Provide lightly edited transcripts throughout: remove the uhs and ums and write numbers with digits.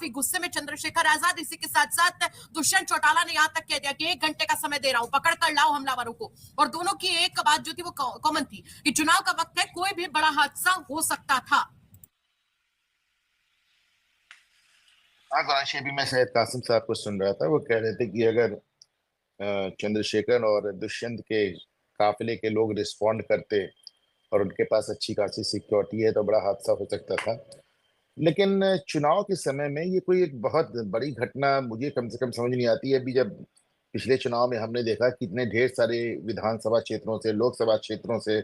काफी गुस्से में चंद्रशेखर आजाद। इसी के साथ साथ दुष्यंत चौटाला ने यहाँ तक कह दिया कि 1 घंटे का समय दे रहा हूं, पकड़ कर लाओ हमलावरों को। और दोनों की एक बात जो थी वो कॉमन थी कि चुनाव का वक्त है, कोई भी बड़ा हादसा हो सकता था। हाँ कराची, अभी मैं सैयद कासिम साहब को सुन रहा था, वो कह रहे थे कि अगर चंद्रशेखर और दुष्यंत के काफिले के लोग रिस्पॉन्ड करते और उनके पास अच्छी खासी सिक्योरिटी है तो बड़ा हादसा हो सकता था। लेकिन चुनाव के समय में ये कोई एक बहुत बड़ी घटना मुझे कम से कम समझ नहीं आती है। अभी जब पिछले चुनाव में हमने देखा कितने ढेर सारे विधानसभा क्षेत्रों से, लोकसभा क्षेत्रों से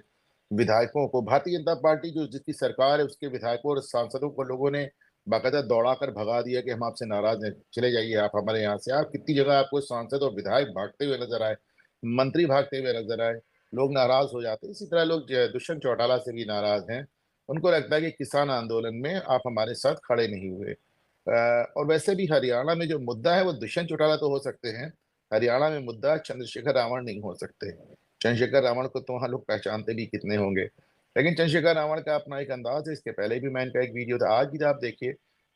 विधायकों को भारतीय जनता पार्टी जो जिसकी सरकार है उसके विधायकों और सांसदों को लोगों ने बाकायदा दौड़ा कर भगा दिया कि हम आपसे नाराज हैं, चले जाइए आप हमारे यहाँ से। आप कितनी जगह आपको सांसद और विधायक भागते हुए नजर आए, मंत्री भागते हुए नजर आए, लोग नाराज हो जाते। इसी तरह लोग दुष्यंत चौटाला से भी नाराज हैं। उनको लगता है कि किसान आंदोलन में आप हमारे साथ खड़े नहीं हुए। और वैसे भी हरियाणा में जो मुद्दा है वो दुष्यंत चौटाला तो हो सकते हैं, हरियाणा में मुद्दा चंद्रशेखर रावण नहीं हो सकते। चंद्रशेखर रावण को तो वहाँ लोग पहचानते भी कितने होंगे, लेकिन चंद्रशेखर रावण का अपना एक अंदाज है। इसके पहले भी मैं इनका एक वीडियो था, आज भी आप देखिए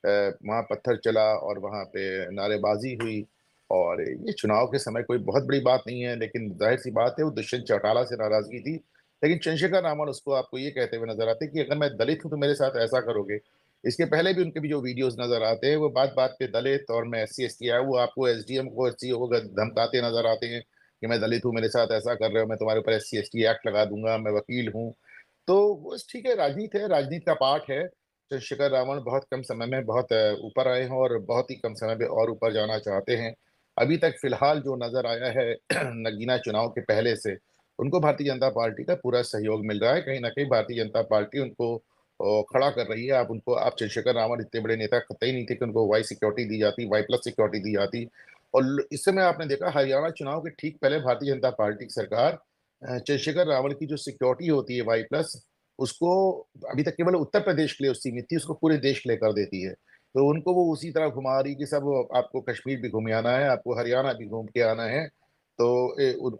वहाँ पत्थर चला और वहाँ पे नारेबाजी हुई। और ये चुनाव के समय कोई बहुत बड़ी बात नहीं है, लेकिन जाहिर सी बात है वो दुष्यंत चौटाला से नाराजगी थी। लेकिन चंद्रशेखर रावण उसको आपको ये कहते हुए नजर आते कि अगर मैं दलित हूं तो मेरे साथ ऐसा करोगे। इसके पहले भी उनके भी जो वीडियोस नजर आते हैं वो बात बात पे दलित और मैं SC ST आया, वो आपको SDM को SCO को धमकाते नजर आते हैं कि मैं दलित हूँ, मेरे साथ ऐसा कर रहे हो, मैं तुम्हारे ऊपर SC ST एक्ट लगा दूंगा, मैं वकील हूँ। तो बस ठीक है, राजनीति है, राजनीति का पार्ट है। चंद्रशेखर रावण बहुत कम समय में बहुत ऊपर आए हैं और बहुत ही कम समय में और ऊपर जाना चाहते हैं। अभी तक फिलहाल जो नजर आया है नगीना चुनाव के पहले से उनको भारतीय जनता पार्टी का पूरा सहयोग मिल रहा है। कहीं ना कहीं भारतीय जनता पार्टी उनको खड़ा कर रही है। आप चंद्रशेखर रावण इतने बड़े नेता कतई नहीं थे कि उनको वाई सिक्योरिटी दी जाती, Y+ सिक्योरिटी दी जाती। और इस समय आपने देखा हरियाणा चुनाव के ठीक पहले भारतीय जनता पार्टी की सरकार चंद्रशेखर रावण की जो सिक्योरिटी होती है Y+, उसको अभी तक केवल उत्तर प्रदेश के लिए सीमित थी, उसको पूरे देश के लिए कर देती है। तो उनको वो उसी तरह घुमा रही कि सब आपको कश्मीर भी घूम आना है, आपको हरियाणा भी घूम के आना है। तो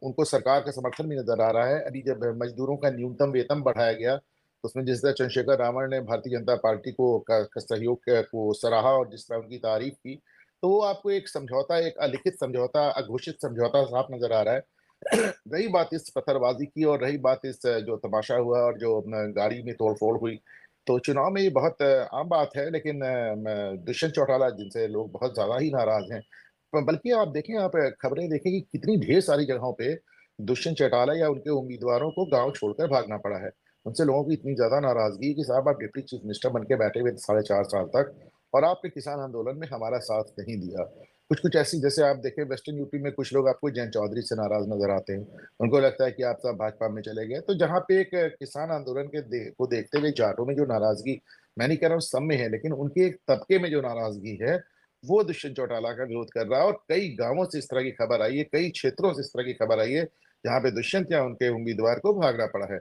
उनको सरकार का समर्थन भी नजर आ रहा है। अभी जब मजदूरों का न्यूनतम वेतन बढ़ाया गया तो उसमें जिस तरह चंद्रशेखर रावण ने भारतीय जनता पार्टी का सहयोग को सराहा और जिस तरह उनकी तारीफ की, तो वो आपको एक समझौता, एक अलिखित समझौता, अघोषित समझौता साफ नजर आ रहा है। रही बात इस पत्थरबाजी की और रही बात इस जो तमाशा हुआ और जो गाड़ी में तोड़फोड़ हुई, तो चुनाव में ये बहुत आम बात है। लेकिन दुष्यंत चौटाला जिनसे लोग बहुत ज्यादा ही नाराज हैं, बल्कि आप देखें, आप खबरें देखें कि कितनी ढेर सारी जगहों पे दुष्यंत चौटाला या उनके उम्मीदवारों को गांव छोड़कर भागना पड़ा है। उनसे लोगों की इतनी ज्यादा नाराजगी कि साहब आप डिप्टी चीफ मिनिस्टर बन के बैठे हुए 4.5 साल तक और आपने किसान आंदोलन में हमारा साथ नहीं दिया। कुछ कुछ ऐसी, जैसे आप देखें वेस्टर्न यूपी में कुछ लोग आपको जयंत चौधरी से नाराज नजर आते हैं, उनको लगता है कि आप सब भाजपा में चले गए। तो जहाँ पे एक किसान आंदोलन को देखते हुए जाटों में जो नाराजगी, मैं नहीं कह रहा हूँ सब में है, लेकिन उनके एक तबके में जो नाराजगी है वो दुष्यंत चौटाला का विरोध कर रहा है। और कई गांवों से इस तरह की खबर आई है, कई क्षेत्रों से इस तरह की खबर आई है जहाँ पे दुष्यंत या उनके उम्मीदवार को भागना पड़ा है।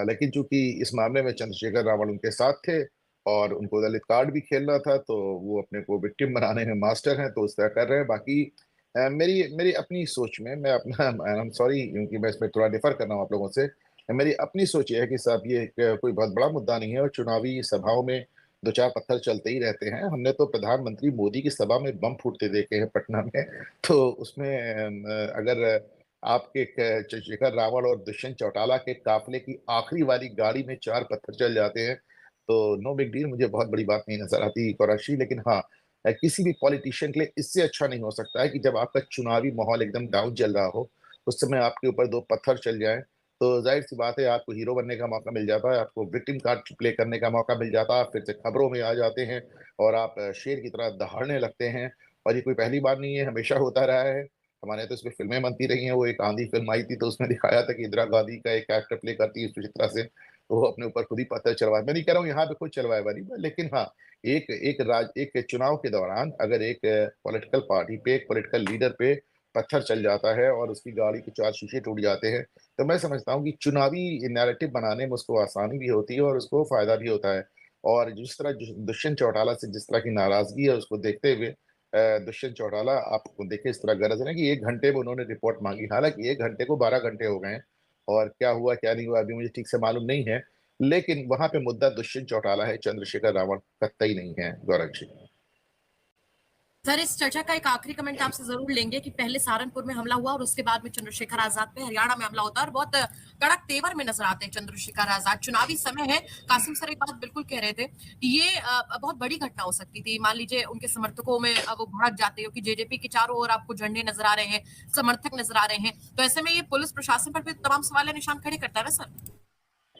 लेकिन चूंकि इस मामले में चंद्रशेखर रावण उनके साथ थे और उनको दलित कार्ड भी खेलना था, तो वो अपने को विक्टिम बनाने में मास्टर हैं, तो उस तरह कर रहे हैं। बाकी मेरी मेरी अपनी सोच में, मैं अपना आई एम सॉरी क्योंकि मैं इसमें थोड़ा डिफर कर रहा हूँ आप लोगों से, मेरी अपनी सोच ये है कि साहब ये कोई बहुत बड़ा मुद्दा नहीं है और चुनावी सभाओं में दो चार पत्थर चलते ही रहते हैं। हमने तो प्रधानमंत्री मोदी की सभा में बम फूटते देखे हैं पटना में। तो उसमें अगर आपके चंद्रशेखर रावण और दुष्यंत चौटाला के काफिले की आखिरी वाली गाड़ी में 4 पत्थर चल जाते हैं तो नो बिग डील, मुझे बहुत बड़ी बात नहीं नजर आती कुरैशी। लेकिन हाँ, किसी भी पॉलिटिशियन के लिए इससे अच्छा नहीं हो सकता है कि जब आपका चुनावी माहौल एकदम डाउन चल रहा हो उस समय आपके ऊपर 2 पत्थर चल जाएं। तो जाहिर सी बात है आपको हीरो बनने का मौका मिल जाता है, आपको विक्टिम कार्ड प्ले करने का मौका मिल जाता है, आप फिर से खबरों में आ जाते हैं और आप शेर की तरह दहाड़ने लगते हैं। और ये कोई पहली बार नहीं है, हमेशा होता रहा है। हमारे यहाँ तो इसमें फिल्में बनती रही हैं। वो एक आंधी फिल्म आई थी तो उसमें दिखाया था कि इंदिरा गांधी का एक कैरेक्टर प्ले करती है सुचित्रा से, तो वो अपने ऊपर खुद ही पत्थर चलवाए। मैं नहीं कह रहा हूँ यहाँ पे खुद चलवाए वाली, लेकिन हाँ, एक चुनाव के दौरान अगर एक पॉलिटिकल पार्टी पे, एक पॉलिटिकल लीडर पे पत्थर चल जाता है और उसकी गाड़ी के 4 शीशे टूट जाते हैं, तो मैं समझता हूँ कि चुनावी नैरेटिव बनाने में उसको आसानी भी होती है और उसको फायदा भी होता है। और जिस तरह दुष्यंत चौटाला से जिस तरह की नाराजगी है उसको देखते हुए दुष्यंत चौटाला, आपको देखे इस तरह गरज है ना कि 1 घंटे में उन्होंने रिपोर्ट मांगी, हालांकि 1 घंटे को 12 घंटे हो गए हैं और क्या हुआ क्या नहीं हुआ अभी मुझे ठीक से मालूम नहीं है। लेकिन वहां पे मुद्दा दुष्यंत चौटाला है, चंद्रशेखर रावण कतई नहीं है। गौरव जी। सर, इस चर्चा का एक आखिरी कमेंट आपसे जरूर लेंगे कि पहले सहारनपुर में हमला हुआ और उसके बाद में चंद्रशेखर आजाद पे हरियाणा में हमला होता है और बहुत कड़क तेवर में नजर आते हैं चंद्रशेखर आजाद। चुनावी समय है। कासिम सर एक बात बिल्कुल कह रहे थे कि ये बहुत बड़ी घटना हो सकती थी। मान लीजिए उनके समर्थकों में वो भड़क जाते हो कि जेजेपी के चारों ओर आपको झंडे नजर आ रहे हैं, समर्थक नजर आ रहे हैं, तो ऐसे में ये पुलिस प्रशासन पर भी तमाम सवाल निशान खड़े करता है ना सर।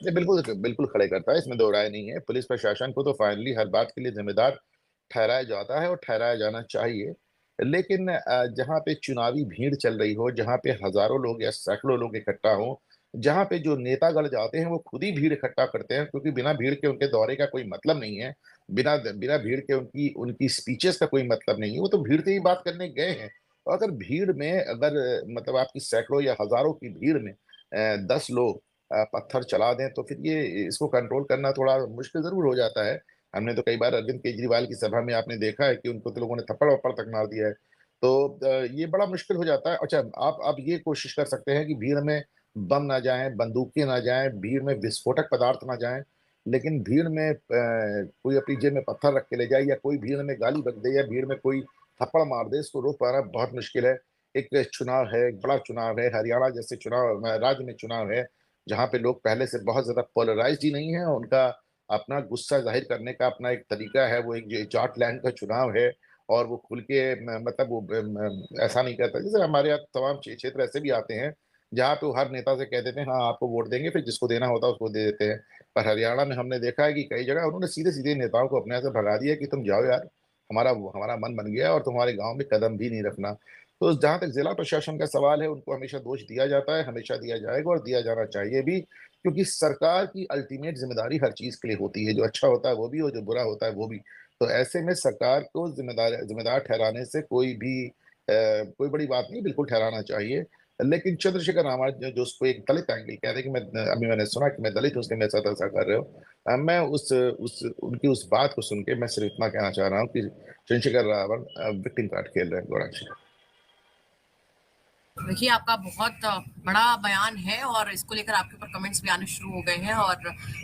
ये बिल्कुल बिल्कुल खड़े करता है, इसमें दो राय नहीं है। पुलिस प्रशासन को तो फाइनली हर बात के लिए जिम्मेदार ठहराया जाता है और ठहराया जाना चाहिए। लेकिन जहाँ पे चुनावी भीड़ चल रही हो, जहाँ पे हज़ारों लोग या सैकड़ों लोग इकट्ठा हों, जहाँ पे जो नेतागण जाते हैं वो खुद ही भीड़ इकट्ठा करते हैं, क्योंकि बिना भीड़ के उनके दौरे का कोई मतलब नहीं है। बिना भीड़ के उनकी उनकी स्पीचेज़ का कोई मतलब नहीं है, वो तो भीड़ से ही बात करने गए हैं। और अगर भीड़ में अगर मतलब आपकी सैकड़ों या हज़ारों की भीड़ में 10 लोग पत्थर चला दें, तो फिर ये इसको कंट्रोल करना थोड़ा मुश्किल ज़रूर हो जाता है। हमने तो कई बार अरविंद केजरीवाल की सभा में आपने देखा है कि उनको तो लोगों ने थप्पड़-वप्पड़ तक मार दिया है। तो ये बड़ा मुश्किल हो जाता है। अच्छा, आप ये कोशिश कर सकते हैं कि भीड़ में बम ना जाएँ, बंदूकें ना जाएँ, भीड़ में विस्फोटक पदार्थ ना जाएँ, लेकिन भीड़ में कोई अपनी जेब में पत्थर रख के ले जाए या कोई भीड़ में गाली बक दे या भीड़ में कोई थप्पड़ मार दे, इसको रोक पाना बहुत मुश्किल है। एक चुनाव है, एक बड़ा चुनाव है, हरियाणा जैसे चुनाव राज्य में चुनाव है, जहाँ पे लोग पहले से बहुत ज़्यादा पोलराइज़्ड ही नहीं हैं, उनका अपना गुस्सा ज़ाहिर करने का अपना एक तरीका है, वो एक जो जाटलैंड का चुनाव है और वो खुल के म मतलब वो ऐसा नहीं करता। जैसे हमारे यहाँ तमाम क्षेत्र ऐसे भी आते हैं, जहाँ पे वो हर नेता से कह देते हैं, हाँ, आपको वोट देंगे, फिर जिसको देना होता है उसको दे देते हैं। पर हरियाणा में हमने देखा है कि कई जगह उन्होंने सीधे-सीधे नेताओं को अपने यहाँ से भगा दिया कि तुम जाओ यार, हमारा मन बन गया और तुम्हारे गाँव में कदम भी नहीं रखना। तो जहाँ तक जिला प्रशासन का सवाल है, उनको हमेशा दोष दिया जाता है, हमेशा दिया जाएगा और दिया जाना चाहिए भी, क्योंकि सरकार की अल्टीमेट ज़िम्मेदारी हर चीज़ के लिए होती है, जो अच्छा होता है वो भी और जो बुरा होता है वो भी। तो ऐसे में सरकार को ज़िम्मेदार ठहराने से कोई बड़ी बात नहीं, बिल्कुल ठहराना चाहिए। लेकिन चंद्रशेखर रावत जो उसको एक दलित एंगल कह रहे हैं कि अभी मैंने सुना कि मैं दलित हूँ इसलिए मेरे साथ ऐसा कर रहे हो। मैं उनकी उस बात को सुन के मैं सिर्फ इतना कहना चाह रहा हूँ कि चंद्रशेखर रावत विक्टिम कार्ड खेल रहे हैं गौरांश। देखिए आपका बहुत बड़ा बयान है और इसको लेकर आपके ऊपर कमेंट्स भी आने शुरू हो गए हैं और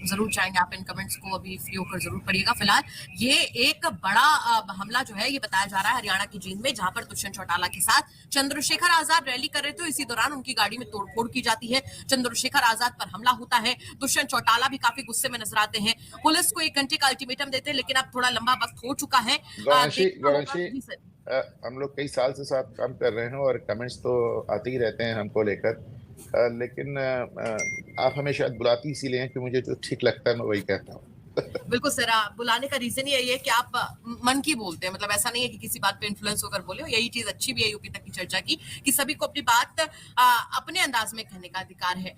जरूर चाहेंगे आप इन कमेंट्स को अभी फ्री होकर जरूर पढ़िएगा। फिलहाल ये एक बड़ा हमला जो है ये बताया जा रहा है हरियाणा की जींद में, जहां पर दुष्यंत चौटाला के साथ चंद्रशेखर आजाद रैली कर रहे थे। इसी दौरान उनकी गाड़ी में तोड़फोड़ की जाती है, चंद्रशेखर आजाद पर हमला होता है। दुष्यंत चौटाला भी काफी गुस्से में नजर आते हैं। पुलिस को 1 घंटे का अल्टीमेटम देते हैं, लेकिन अब थोड़ा लंबा वक्त हो चुका है। देखना होगा गौरांशी जी सर। हम लोग कई साल से साथ काम कर रहे हैं और कमेंट्स तो आते ही रहते हैं हमको लेकर। लेकिन आप हमें शायद बुलाती इसीलिए हैं कि मुझे जो ठीक लगता है मैं वही कहता हूँ। बिल्कुल सर, बुलाने का रीजन ही यही है कि आप मन की बोलते हैं, मतलब ऐसा नहीं है कि किसी बात पे इन्फ्लुएंस होकर बोले हो। यही चीज अच्छी भी है यूपी तक की चर्चा की कि सभी को अपनी बात अपने अंदाज में कहने का अधिकार है।